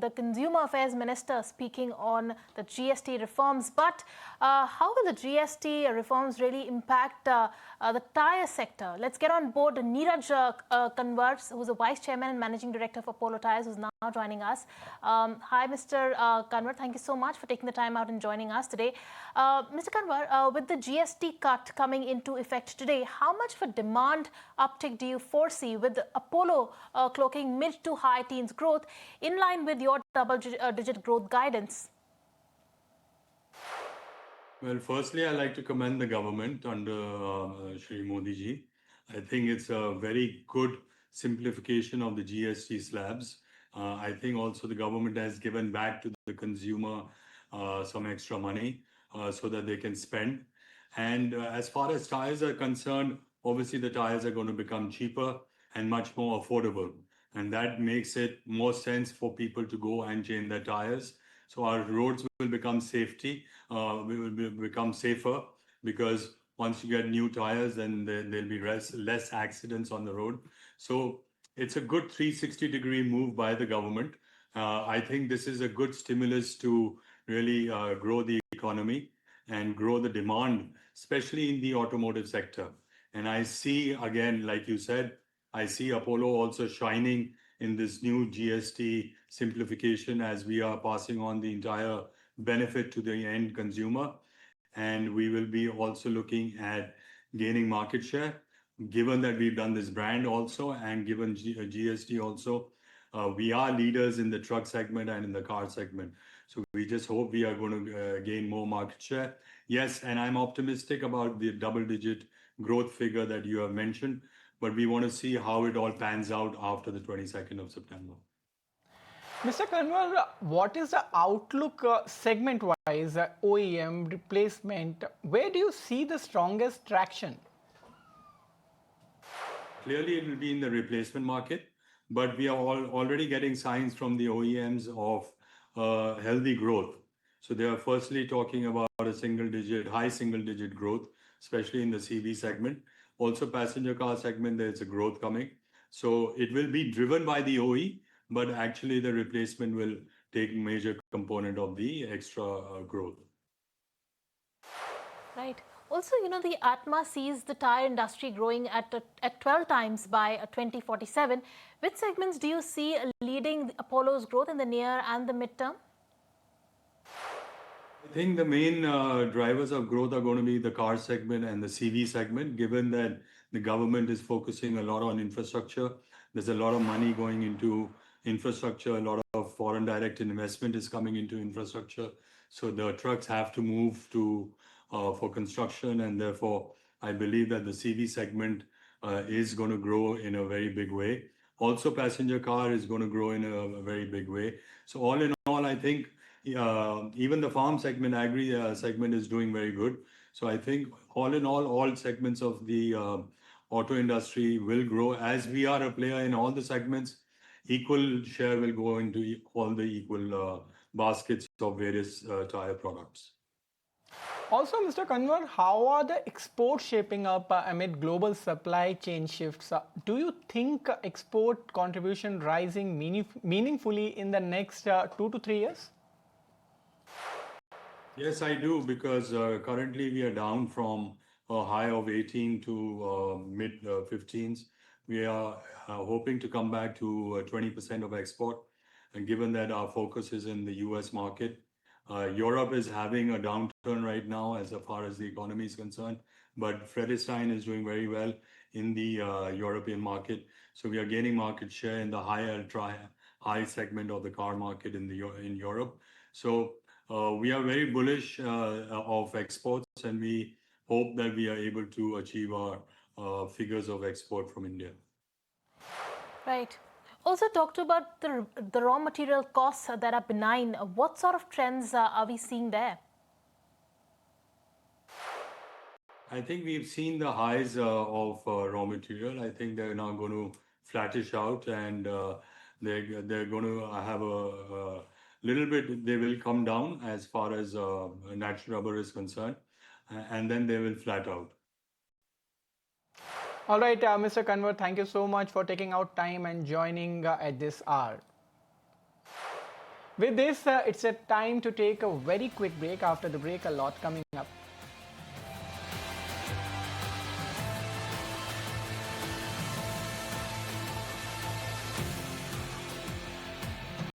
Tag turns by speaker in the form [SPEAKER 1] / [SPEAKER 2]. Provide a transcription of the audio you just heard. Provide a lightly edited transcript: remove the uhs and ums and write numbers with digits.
[SPEAKER 1] the Consumer Affairs Minister speaking on the GST reforms. But how will the GST reforms really impact the tyre sector? Let's get on board Neeraj Kanwar, who's the Vice Chairman and Managing Director for Apollo Tyres, who's now joining us. Hi, Mr. Kanwar. Thank you so much for taking the time out and joining us today. Mr. Kanwar, with the GST cut coming into effect today, how much of a demand uptick do you foresee with Apollo clocking mid to high teens growth in line with your double-digit growth guidance?
[SPEAKER 2] Well, firstly, I'd like to commend the government under Shri Modi ji. I think it's a very good simplification of the GST slabs. I think also the government has given back to the consumer some extra money so that they can spend. And as far as tires are concerned, obviously the tires are going to become cheaper and much more affordable. And that makes it more sense for people to go and change their tires. So our roads will become will become safer, because once you get new tires, then there'll be less accidents on the road. So it's a good 360-degree move by the government. I think this is a good stimulus to really grow the economy and grow the demand, especially in the automotive sector. And I see, again, like you said, I see Apollo also shining in this new GST simplification, as we are passing on the entire benefit to the end consumer. And we will be also looking at gaining market share, given that we've done this brand also, and given GST also. We are leaders in the truck segment and in the car segment. So we just hope we are going to gain more market share. Yes, and I'm optimistic about the double-digit growth figure that you have mentioned, but we want to see how it all pans out after the 22nd of September.
[SPEAKER 3] Mr. Kanwar, what is the outlook segment-wise, OEM, replacement? Where do you see the strongest traction?
[SPEAKER 2] Clearly, it will be in the replacement market, but we are already getting signs from the OEMs of healthy growth. So they are firstly talking about a high single-digit growth, especially in the CV segment. Also, passenger car segment, there's a growth coming. So it will be driven by the OE, but actually the replacement will take major component of the extra growth.
[SPEAKER 1] Right. Also, the ATMA sees the tyre industry growing at 12 times by 2047. Which segments do you see leading Apollo's growth in the near and the midterm?
[SPEAKER 2] I think the main drivers of growth are going to be the car segment and the CV segment, given that the government is focusing a lot on infrastructure. There's a lot of money going into infrastructure. A lot of foreign direct investment is coming into infrastructure. So the trucks have to move for construction, and therefore I believe that the CV segment is going to grow in a very big way. Also, passenger car is going to grow in a very big way. So all in all, I think even the farm segment, agri segment is doing very good. So I think all in all segments of the auto industry will grow. As we are a player in all the segments, equal share will go into all the equal baskets of various tire products.
[SPEAKER 3] Also, Mr. Kanwar, how are the exports shaping up amid global supply chain shifts? Do you think export contribution rising meaningfully in the next 2 to 3 years?
[SPEAKER 2] Yes, I do, because currently we are down from a high of 18 to mid 15s. We are hoping to come back to 20% of export. And given that our focus is in the US market, Europe is having a downturn right now as far as the economy is concerned, but Friedrichshain is doing very well in the European market. So we are gaining market share in the high segment of the car market in Europe. So we are very bullish of exports, and we hope that we are able to achieve our figures of export from India.
[SPEAKER 1] Right. Also, talked about the raw material costs that are benign. What sort of trends are we seeing there?
[SPEAKER 2] I think we've seen the highs of raw material. I think they're now going to flattish out, and they're going to have a little bit, they will come down as far as natural rubber is concerned, and then they will flat out.
[SPEAKER 3] All right, Mr. Kanwar, thank you so much for taking out time and joining at this hour. With this, it's a time to take a very quick break. After the break, a lot coming up.